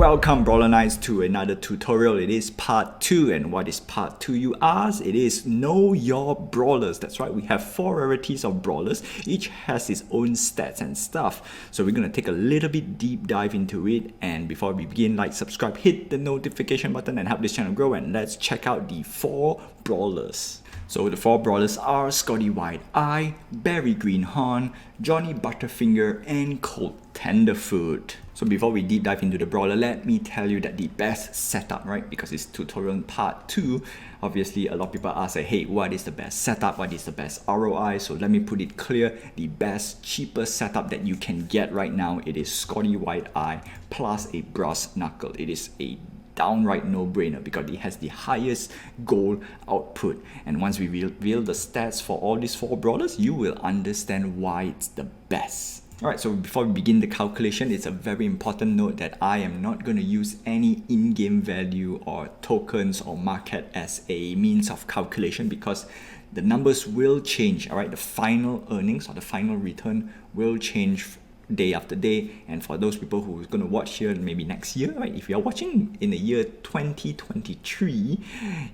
Welcome Brawler Knights to another tutorial. It is part 2, and what is part 2 you ask? It is Know Your Brawlers. That's right, we have 4 rarities of Brawlers. Each has its own stats and stuff. So we're going to take a little bit deep dive into it, and before we begin, like, subscribe, hit the notification button and help this channel grow, and let's check out the 4 Brawlers. So the 4 Brawlers are Scotty Wide Eye, Barry Greenhorn, Johnny Butterfinger, and Colt Tenderfoot. So before we deep dive into the Brawler, let me tell you that the best setup, right? Because it's tutorial part 2, obviously a lot of people ask, hey, what is the best setup? What is the best ROI? So let me put it clear, the best, cheapest setup that you can get right now, it is Scotty Wide Eye plus a Brass Knuckle. It is a downright no-brainer because it has the highest gold output, and once we reveal the stats for all these 4 Brawlers, you will understand why it's the best. Alright, so before we begin the calculation, it's a very important note that I am not going to use any in-game value or tokens or market as a means of calculation, because the numbers will change. Alright, the final earnings or the final return will change day after day, and for those people who are going to watch here maybe next year, right, if you're watching in the year 2023,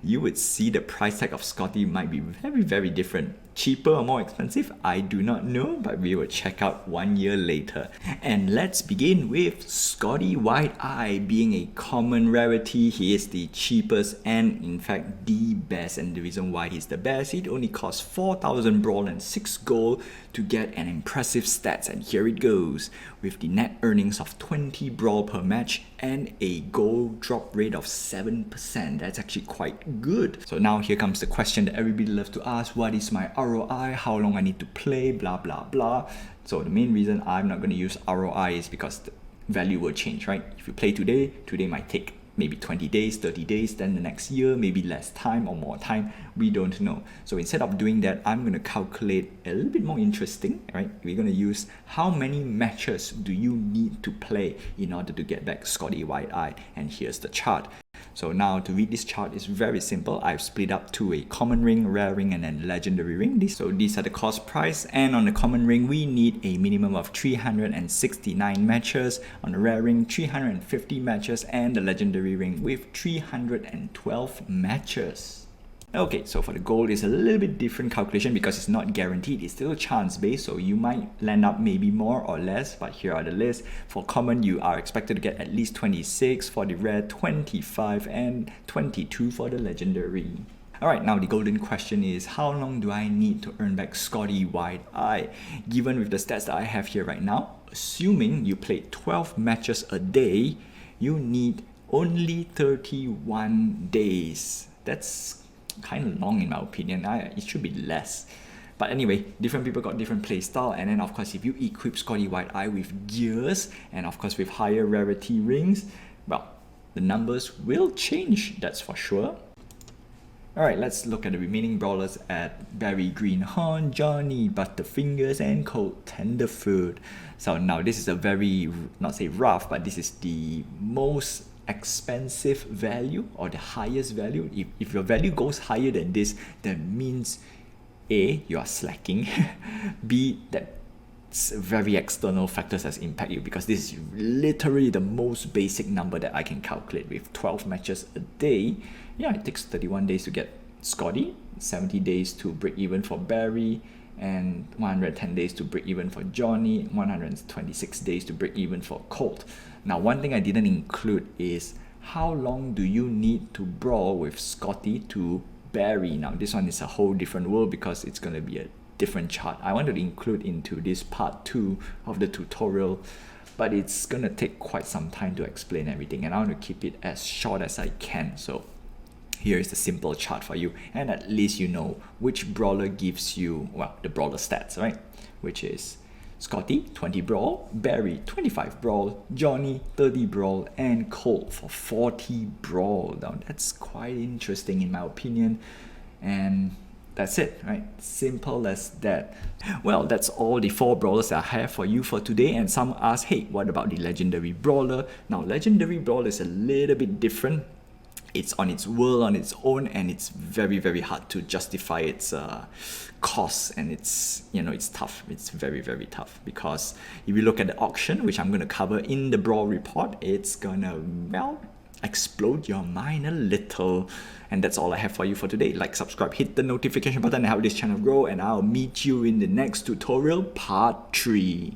you would see the price tag of Scotty might be very different. Cheaper or more expensive, I do not know, but we will check out 1 year later. And let's begin with Scotty Wide Eye. Being a common rarity, he is the cheapest and in fact the best, and the reason why he's the best, it only costs 4,000 brawl and 6 gold to get an impressive stats, and here it goes. With the net earnings of 20 brawl per match and a gold drop rate of 7%, that's actually quite good. So now here comes the question that everybody loves to ask, what is my ROI, how long I need to play, blah blah blah. So the main reason I'm not going to use ROI is because the value will change, right? If you play today might take maybe 20 days, 30 days, then the next year, maybe less time or more time, we don't know. So instead of doing that, I'm going to calculate a little bit more interesting, right? We're going to use how many matches do you need to play in order to get back Scotty Wide Eye, and here's the chart. So now to read this chart is very simple. I've split up to a common ring, rare ring, and then legendary ring. So these are the cost price, and on the common ring we need a minimum of 369 matches, on the rare ring 350 matches, and the legendary ring with 312 matches. Okay, so for the gold, it's a little bit different calculation because it's not guaranteed, it's still chance based, so you might land up maybe more or less, but here are the lists. For common, you are expected to get at least 26, for the rare 25, and 22 for the legendary. Alright, now the golden question is, how long do I need to earn back Scotty Wide Eye? Given with the stats that I have here right now, assuming you played 12 matches a day, you need only 31 days. That's kind of long in my opinion. It should be less, but anyway, different people got different play style, and then of course if you equip Scotty Wide Eye with gears and of course with higher rarity rings, well, the numbers will change, that's for sure. Alright, let's look at the remaining Brawlers at Barry Greenhorn, Johnny Butterfingers, and Colt Tenderfoot. So now this is a very, not say rough, but this is the most expensive value or the highest value. If your value goes higher than this, that means A, you are slacking, B, that's very external factors that impact you, because this is literally the most basic number that I can calculate. With 12 matches a day, yeah, it takes 31 days to get Scotty, 70 days to break even for Barry, and 110 days to break even for Johnny, 126 days to break even for Colt. Now, one thing I didn't include is how long do you need to brawl with Scotty to Barry. Now, this one is a whole different world because it's going to be a different chart. I wanted to include into this part 2 of the tutorial, but it's going to take quite some time to explain everything, and I want to keep it as short as I can. So here is the simple chart for you, and at least you know which brawler gives you, well, the brawler stats, right? Which is Scotty 20 brawl, Barry 25 brawl, Johnny 30 brawl, and Colt for 40 brawl. Now that's quite interesting in my opinion, and that's it, right? Simple as that. Well, that's all the 4 brawlers that I have for you for today, and some ask, hey, what about the legendary brawler? Now, legendary brawler is a little bit different. it's on its world on its own, and it's very, very hard to justify its costs, and it's tough. It's very, very tough, because if you look at the auction, which I'm going to cover in the Brawl report, it's gonna, well, explode your mind a little. And that's all I have for you for today. Like, subscribe, hit the notification button, and help this channel grow, and I'll meet you in the next tutorial, part 3.